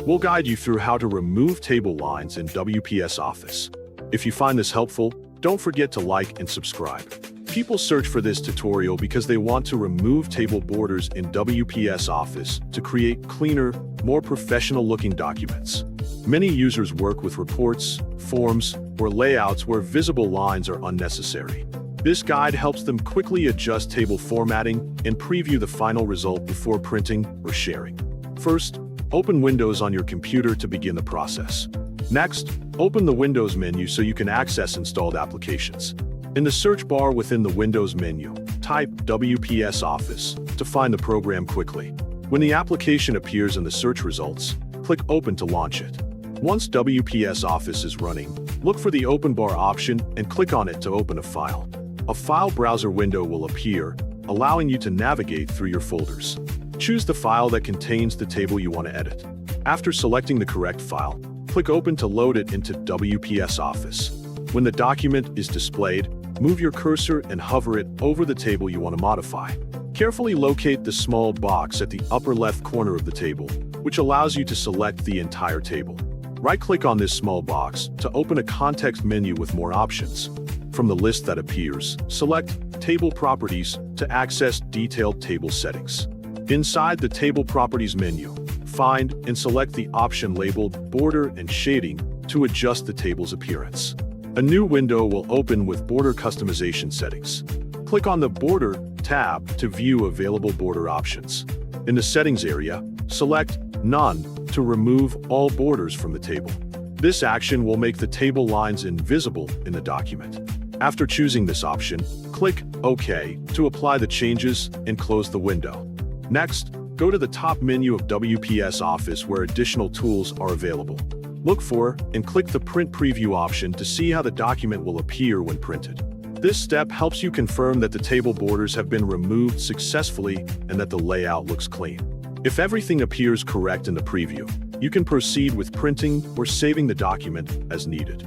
We'll guide you through how to remove table lines in WPS Office. If you find this helpful, don't forget to like and subscribe. People search for this tutorial because they want to remove table borders in WPS Office to create cleaner, more professional-looking documents. Many users work with reports, forms, or layouts where visible lines are unnecessary. This guide helps them quickly adjust table formatting and preview the final result before printing or sharing. First, open Windows on your computer to begin the process. Next, open the Windows menu so you can access installed applications. In the search bar within the Windows menu, type WPS Office to find the program quickly. When the application appears in the search results, click Open to launch it. Once WPS Office is running, look for the Open bar option and click on it to open a file. A file browser window will appear, allowing you to navigate through your folders. Choose the file that contains the table you want to edit. After selecting the correct file, click Open to load it into WPS Office. When the document is displayed, move your cursor and hover it over the table you want to modify. Carefully locate the small box at the upper left corner of the table, which allows you to select the entire table. Right-click on this small box to open a context menu with more options. From the list that appears, select Table Properties to access detailed table settings. Inside the Table Properties menu, find and select the option labeled Border and Shading to adjust the table's appearance. A new window will open with border customization settings. Click on the Border tab to view available border options. In the Settings area, select None to remove all borders from the table. This action will make the table lines invisible in the document. After choosing this option, click OK to apply the changes and close the window. Next, go to the top menu of WPS Office where additional tools are available. Look for and click the Print Preview option to see how the document will appear when printed. This step helps you confirm that the table borders have been removed successfully and that the layout looks clean. If everything appears correct in the preview, you can proceed with printing or saving the document as needed.